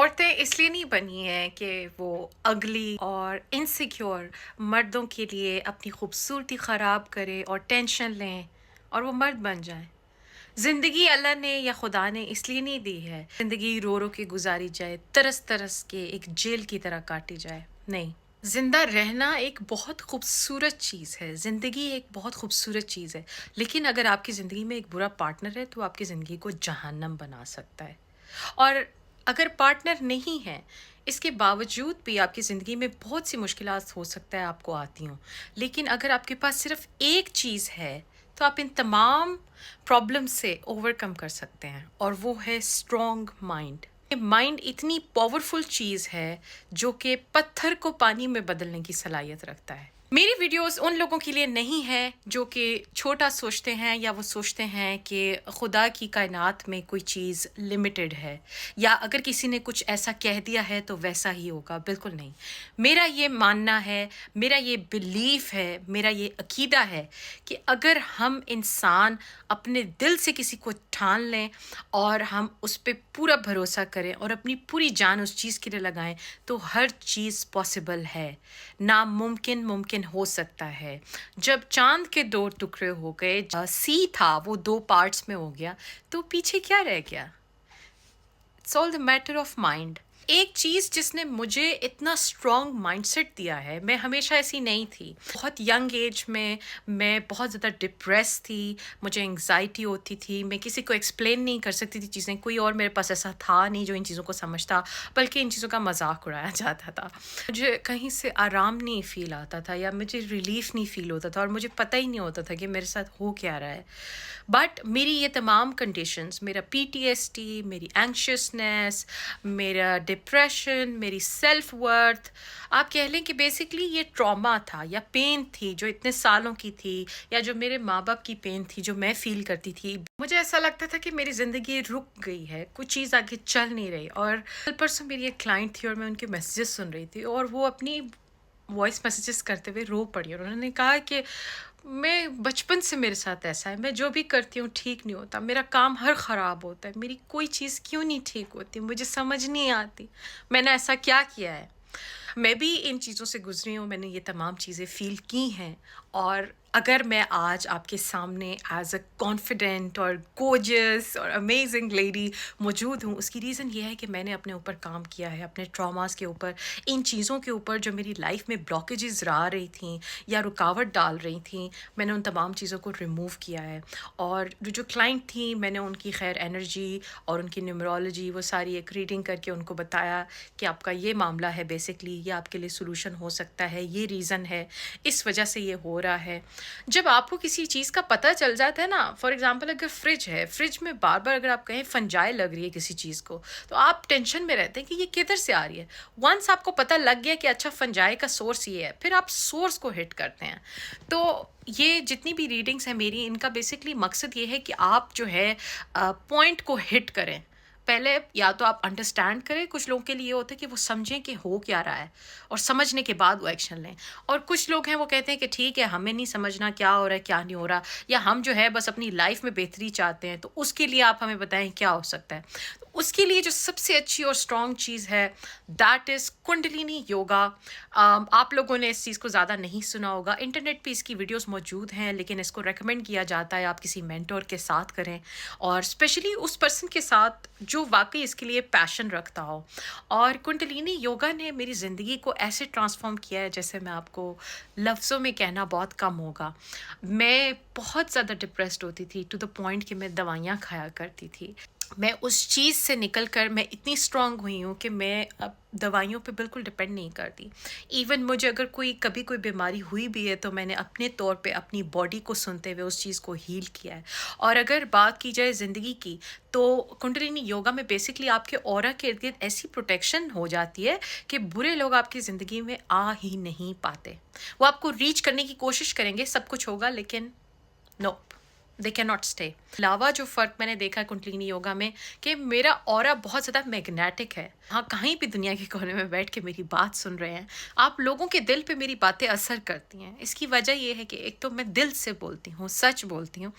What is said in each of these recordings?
औरतें इसलिए नहीं बनी हैं कि वो अगली और इनसिक्योर मर्दों के लिए अपनी खूबसूरती ख़राब करें और टेंशन लें और वो मर्द बन जाएं। ज़िंदगी अल्लाह ने या खुदा ने इसलिए नहीं दी है ज़िंदगी रो रो के गुजारी जाए, तरस तरस के एक जेल की तरह काटी जाए। नहीं, ज़िंदा रहना एक बहुत खूबसूरत चीज़ है, ज़िंदगी एक बहुत खूबसूरत चीज़ है। लेकिन अगर आपकी ज़िंदगी में एक बुरा पार्टनर है तो आपकी ज़िंदगी को जहन्नम बना सकता है। और अगर पार्टनर नहीं है, इसके बावजूद भी आपकी ज़िंदगी में बहुत सी मुश्किलात हो सकता है आपको आती हों। लेकिन अगर आपके पास सिर्फ़ एक चीज़ है, तो आप इन तमाम प्रॉब्लम से ओवरकम कर सकते हैं और वो है स्ट्रॉन्ग माइंड। ये माइंड इतनी पावरफुल चीज़ है, जो कि पत्थर को पानी में बदलने की सलाहियत रखता है। मेरी वीडियोस उन लोगों के लिए नहीं है जो कि छोटा सोचते हैं या वो सोचते हैं कि खुदा की कायनात में कोई चीज़ लिमिटेड है या अगर किसी ने कुछ ऐसा कह दिया है तो वैसा ही होगा। बिल्कुल नहीं। मेरा ये मानना है, मेरा ये बिलीफ है, मेरा ये अकीदा है कि अगर हम इंसान अपने दिल से किसी को ठान लें और हम उस पे पूरा भरोसा करें और अपनी पूरी जान उस चीज़ के लिए लगाएं तो हर चीज़ पॉसिबल है। नामुमकिन मुमकिन हो सकता है। जब चाँद के 2 टुकड़े हो गए, सी था वो 2 पार्ट्स में हो गया, तो पीछे क्या रह गया? It's all the matter of mind. एक चीज़ जिसने मुझे इतना स्ट्रॉन्ग माइंडसेट दिया है, मैं हमेशा ऐसी नहीं थी। बहुत यंग एज में मैं बहुत ज़्यादा डिप्रेस थी, मुझे एंग्जाइटी होती थी, मैं किसी को एक्सप्लेन नहीं कर सकती थी चीज़ें, कोई और मेरे पास ऐसा था नहीं जो इन चीज़ों को समझता, बल्कि इन चीज़ों का मजाक उड़ाया जाता था। मुझे कहीं से आराम नहीं फ़ील आता था या मुझे रिलीफ नहीं फ़ील होता था और मुझे पता ही नहीं होता था कि मेरे साथ हो क्या रहा है। बट मेरी ये तमाम कंडीशंस, मेरा पीटीएसडी, मेरी एंग्शियसनेस, मेरा डिप्रेशन, मेरी सेल्फ वर्थ, आप कह लें कि बेसिकली ये ट्रॉमा था या पेन थी जो इतने सालों की थी या जो मेरे माँ बाप की पेन थी जो मैं फ़ील करती थी। मुझे ऐसा लगता था कि मेरी ज़िंदगी रुक गई है, कुछ चीज़ आगे चल नहीं रही। और कल परसों मेरी एक क्लाइंट थी और मैं उनके मैसेजेस सुन रही थी और वो अपनी वॉइस मैसेजेस करते हुए रो पड़ी और उन्होंने कहा कि मैं बचपन से मेरे साथ ऐसा है, मैं जो भी करती हूँ ठीक नहीं होता, मेरा काम हर ख़राब होता है, मेरी कोई चीज़ क्यों नहीं ठीक होती, मुझे समझ नहीं आती, मैंने ऐसा क्या किया है। मैं भी इन चीज़ों से गुजरी हूँ, मैंने ये तमाम चीज़ें फ़ील की हैं। और अगर मैं आज आपके सामने एज अ कॉन्फिडेंट और गोर्जियस और अमेजिंग लेडी मौजूद हूँ, उसकी रीज़न ये है कि मैंने अपने ऊपर काम किया है, अपने ट्रॉमास के ऊपर, इन चीज़ों के ऊपर जो मेरी लाइफ में ब्लॉकेजेस आ रही थी या रुकावट डाल रही थी, मैंने उन तमाम चीज़ों को रिमूव किया है। और जो क्लाइंट थी, मैंने उनकी खैर एनर्जी और उनकी न्यूमरोलॉजी वो सारी एक रीडिंग करके उनको बताया कि आपका ये मामला है, बेसिकली ये आपके लिए सोल्यूशन हो सकता है, ये रीज़न है, इस वजह से ये हो रहा है। जब आपको किसी चीज़ का पता चल जाता है ना, फॉर एग्जांपल अगर फ्रिज है, फ्रिज में बार बार अगर आप कहें फंजाई लग रही है किसी चीज़ को, तो आप टेंशन में रहते हैं कि ये किधर से आ रही है। वंस आपको पता लग गया कि अच्छा फंजाई का सोर्स ये है, फिर आप सोर्स को हिट करते हैं। तो ये जितनी भी रीडिंग्स हैं मेरी, इनका बेसिकली मकसद ये है कि आप जो है पॉइंट को हिट करें। पहले या तो आप अंडरस्टैंड करें, कुछ लोगों के लिए ये होता है कि वो समझें कि हो क्या रहा है और समझने के बाद वो एक्शन लें। और कुछ लोग हैं वो कहते हैं कि ठीक है, हमें नहीं समझना क्या हो रहा है क्या नहीं हो रहा, या हम जो है बस अपनी लाइफ में बेहतरी चाहते हैं, तो उसके लिए आप हमें बताएं क्या हो सकता है। तो उसके लिए जो सबसे अच्छी और स्ट्रॉन्ग चीज़ है, दैट इज़ कुंडलिनी योगा। आप लोगों ने इस चीज़ को ज़्यादा नहीं सुना होगा, इंटरनेट पे इसकी वीडियोस मौजूद हैं, लेकिन इसको रेकमेंड किया जाता है आप किसी मेंटोर के साथ करें और स्पेशली उस पर्सन के साथ जो वाकई इसके लिए पैशन रखता हो। और कुंडलिनी योगा ने मेरी ज़िंदगी को ऐसे ट्रांसफॉर्म किया है जैसे मैं आपको लफ्ज़ों में कहना बहुत कम होगा। मैं बहुत ज़्यादा डिप्रेस्ड होती थी टू द पॉइंट कि मैं दवाइयाँ खाया करती थी। मैं उस चीज़ से निकल कर मैं इतनी स्ट्रॉन्ग हुई हूँ कि मैं अब दवाइयों पे बिल्कुल डिपेंड नहीं करती। इवन मुझे अगर कोई कभी बीमारी हुई भी है तो मैंने अपने तौर पे अपनी बॉडी को सुनते हुए उस चीज़ को हील किया है। और अगर बात की जाए ज़िंदगी की, तो कुंडलिनी योगा में बेसिकली आपके ऑरा के इर्द-गिर्द ऐसी प्रोटेक्शन हो जाती है कि बुरे लोग आपकी ज़िंदगी में आ ही नहीं पाते। वो आपको रीच करने की कोशिश करेंगे, सब कुछ होगा, लेकिन no, they can not stay. अलावा जो फ़र्क मैंने देखा है कुंडलिनी योगा में कि मेरा ऑरा बहुत ज़्यादा मैग्नेटिक है। हाँ, कहीं भी दुनिया के कोने में बैठ के मेरी बात सुन रहे हैं, आप लोगों के दिल पे मेरी बातें असर करती हैं। इसकी वजह ये है कि एक तो मैं दिल से बोलती हूँ, सच बोलती हूँ।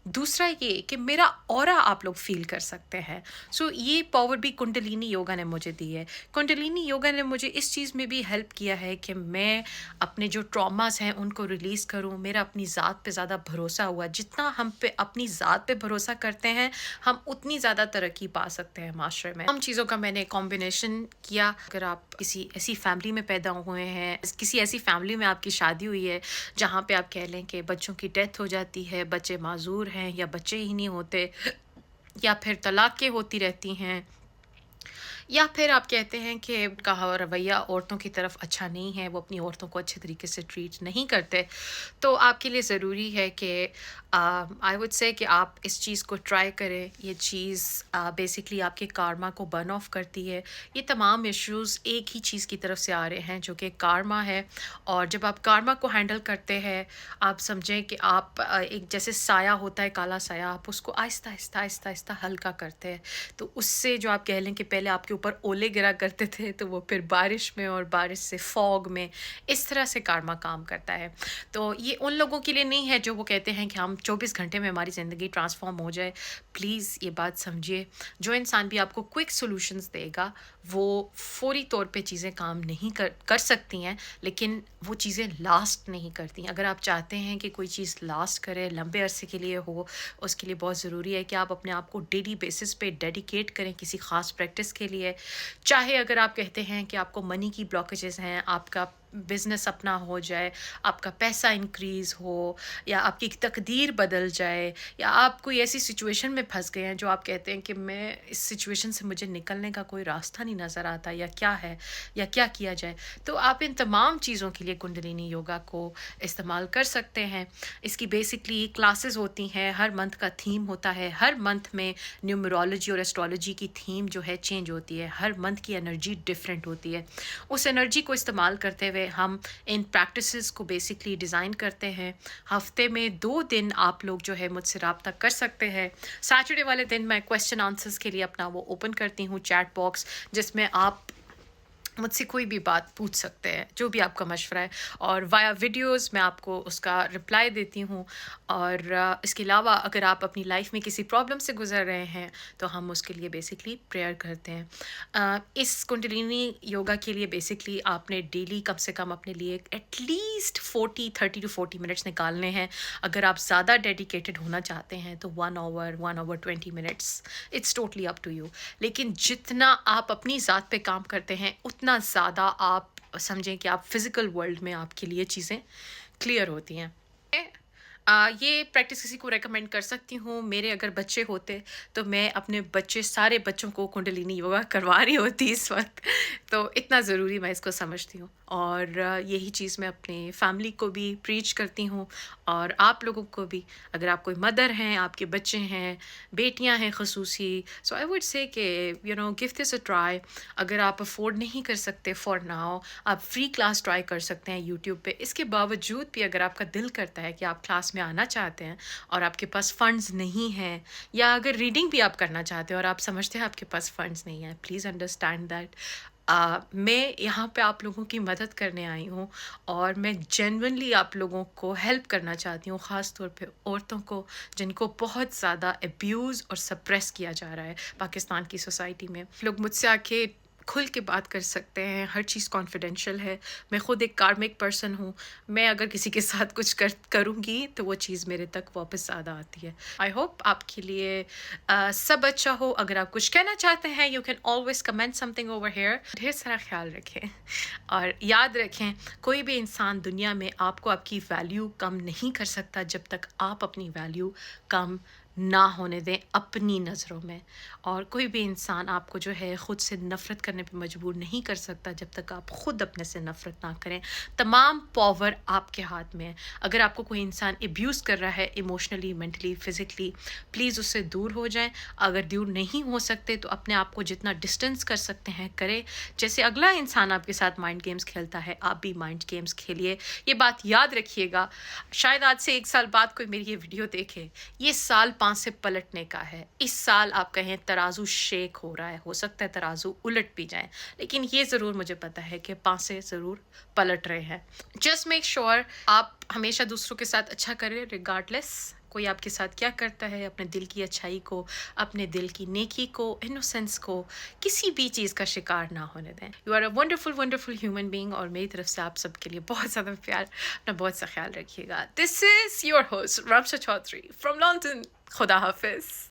दूसरा ये कि मेरा ऑरा आप लोग फ़ील कर सकते हैं। सो ये पावर भी कुंडलिनी योगा ने मुझे दी है। कुंडलिनी योगा ने मुझे इस चीज़ में भी हेल्प किया है कि मैं अपने जो ट्रॉमास हैं उनको रिलीज़ करूँ। मेरा अपनी ज़ात पे ज़्यादा भरोसा हुआ। जितना हम पे अपनी ज़ात पे भरोसा करते हैं, हम उतनी ज़्यादा तरक्की पा सकते हैं माशरे में। हम चीज़ों का मैंने कॉम्बिनेशन किया। अगर आप किसी ऐसी फैमिली में पैदा हुए हैं, किसी ऐसी फैमिली में आपकी शादी हुई है जहाँ पे आप कह लें कि बच्चों की डेथ हो जाती है, बच्चे माज़ूर हैं या बच्चे ही नहीं होते, या फिर तलाक़ें होती रहती हैं, या फिर आप कहते हैं कि उनका रवैया औरतों की तरफ अच्छा नहीं है, वो अपनी औरतों को अच्छे तरीके से ट्रीट नहीं करते, तो आपके लिए ज़रूरी है कि आई वुड से कि आप इस चीज़ को ट्राई करें। ये चीज़ बेसिकली आपके कारमा को बर्न ऑफ करती है। ये तमाम इश्यूज़ एक ही चीज़ की तरफ से आ रहे हैं जो कि कारमा है, और जब आप कारमा को हैंडल करते हैं, आप समझें कि आप एक जैसे साया होता है, काला साया, आप उसको आहिस्ता आहिस्ता आहिस्ता आहिस्ता हल्का करते हैं। तो उससे जो आप कह लें कि पहले आपके ऊपर ओले गिरा करते थे, तो वो फिर बारिश में, और बारिश से फॉग में, इस तरह से कारमा काम करता है। तो ये उन लोगों के लिए नहीं है जो वो कहते हैं कि हम 24 घंटे में हमारी ज़िंदगी ट्रांसफॉर्म हो जाए। प्लीज़ ये बात समझिए, जो इंसान भी आपको क्विक सॉल्यूशंस देगा, वो फौरी तौर पे चीज़ें काम नहीं कर सकती हैं, लेकिन वो चीज़ें लास्ट नहीं करती। अगर आप चाहते हैं कि कोई चीज़ लास्ट करे, लंबे अरसे के लिए हो, उसके लिए बहुत ज़रूरी है कि आप अपने आप को डेली बेसिस पे डेडिकेट करें किसी ख़ास प्रैक्टिस के लिए। चाहे अगर आप कहते हैं कि आपको मनी की ब्लॉकेजेस हैं, आपका बिज़नेस अपना हो जाए, आपका पैसा इंक्रीज़ हो, या आपकी तकदीर बदल जाए, या आप कोई ऐसी सिचुएशन में फँस गए हैं जो आप कहते हैं कि मैं इस सिचुएशन से मुझे निकलने का कोई रास्ता नहीं नज़र आता, या क्या है, या क्या किया जाए, तो आप इन तमाम चीज़ों के लिए कुंडलिनी योगा को इस्तेमाल कर सकते हैं। इसकी बेसिकली क्लासेस होती हैं, हर मंथ का थीम होता है, हर मंथ में न्यूमरोलॉजी और एस्ट्रोलॉजी की थीम जो है चेंज होती है, हर मंथ की एनर्जी डिफरेंट होती है। उस एनर्जी को इस्तेमाल करते हुए हम इन प्रैक्टिसेस को बेसिकली डिज़ाइन करते हैं। हफ्ते में 2 दिन आप लोग जो है मुझसे राब्ता कर सकते हैं। सैटरडे वाले दिन मैं क्वेश्चन आंसर्स के लिए अपना वो ओपन करती हूँ चैट बॉक्स, जिसमें आप मुझसे कोई भी बात पूछ सकते हैं, जो भी आपका मशवरा है, और वाया वीडियोस मैं आपको उसका रिप्लाई देती हूँ। और इसके अलावा अगर आप अपनी लाइफ में किसी प्रॉब्लम से गुजर रहे हैं, तो हम उसके लिए बेसिकली प्रेयर करते हैं। इस कुंडलिनी योगा के लिए बेसिकली आपने डेली कम से कम अपने लिए एटलीस्ट 30 टू 40 मिनट्स निकालने हैं। अगर आप ज़्यादा डेडिकेटेड होना चाहते हैं तो 1 hour 20 minutes, it's totally up to you. लेकिन जितना आप अपनी ज़ात पे काम करते हैं, उतना ज़्यादा आप समझें कि आप फिज़िकल वर्ल्ड में आपके लिए चीज़ें क्लियर होती हैं। ये प्रैक्टिस किसी को रेकमेंड कर सकती हूँ। मेरे अगर बच्चे होते, तो मैं अपने सारे बच्चों को कुंडलिनी योगा करवा रही होती इस वक़्त। तो इतना ज़रूरी मैं इसको समझती हूँ, और यही चीज़ मैं अपनी फैमिली को भी प्रीच करती हूँ, और आप लोगों को भी। अगर आप कोई मदर हैं, आपके बच्चे हैं, बेटियाँ हैं ख़ुसूसी, सो आई वुड से कि गिव दिस अ ट्राई। अगर आप अफ़ोर्ड नहीं कर सकते फॉर नाउ, आप फ्री क्लास ट्राई कर सकते हैं यूट्यूब पे। इसके बावजूद भी अगर आपका दिल करता है कि आप क्लास में आना चाहते हैं और आपके पास फंड्स नहीं हैं, या अगर रीडिंग भी आप करना चाहते हैं और आप समझते हैं आपके पास फंड्स नहीं हैं, प्लीज़ अंडरस्टैंड दैट मैं यहाँ पे आप लोगों की मदद करने आई हूँ, और मैं जेन्युइनली आप लोगों को हेल्प करना चाहती हूँ, ख़ास तौर पे औरतों को जिनको बहुत ज़्यादा अब्यूज़ और सप्रेस किया जा रहा है पाकिस्तान की सोसाइटी में। लोग मुझसे आके खुल के बात कर सकते हैं, हर चीज़ कॉन्फिडेंशियल है। मैं खुद एक कार्मिक पर्सन हूँ। मैं अगर किसी के साथ कुछ करूँगी, तो वो चीज़ मेरे तक वापस ज़्यादा आती है। आई होप आपके लिए सब अच्छा हो। अगर आप कुछ कहना चाहते हैं, you can always comment something over here. ढेर सारा ख्याल रखें, और याद रखें, कोई भी इंसान दुनिया में आपको आपकी वैल्यू कम नहीं कर सकता जब तक आप अपनी वैल्यू कम نہ ہونے دیں اپنی نظروں میں. اور کوئی بھی انسان آپ کو جو ہے خود سے نفرت کرنے پہ مجبور نہیں کر سکتا جب تک آپ خود اپنے سے نفرت نہ کریں. تمام پاور آپ کے ہاتھ میں ہے. اگر آپ کو کوئی انسان ابیوز کر رہا ہے ایموشنلی، مینٹلی، فزیکلی، پلیز اس سے دور ہو جائیں. اگر دور نہیں ہو سکتے تو اپنے آپ کو جتنا ڈسٹینس کر سکتے ہیں کریں. جیسے اگلا انسان آپ کے ساتھ مائنڈ گیمز کھیلتا ہے، آپ بھی مائنڈ گیمز کھیلیے. یہ بات یاد رکھیے گا. شاید آج سے 1 سال بعد کوئی میری یہ ویڈیو دیکھے. یہ سال 5 سے پلٹنے کا ہے. اس سال آپ کہیں ترازو شیک ہو رہا ہے، ہو سکتا ہے ترازو الٹ بھی جائیں، لیکن یہ ضرور مجھے پتا ہے کہ 5 سے ضرور پلٹ رہے ہیں. جسٹ میک شیور آپ ہمیشہ دوسروں کے ساتھ اچھا کریں، ریگارڈلیس کوئی آپ کے ساتھ کیا کرتا ہے. اپنے دل کی اچھائی کو، اپنے دل کی نیکی کو، انوسینس کو کسی بھی چیز کا شکار نہ ہونے دیں. You are a wonderful wonderful human being. اور میری طرف سے آپ سب کے لیے بہت زیادہ پیار. اپنا بہت سا خیال رکھیے گا. This is your host Ramsha Chaudhry from London. خدا حافظ.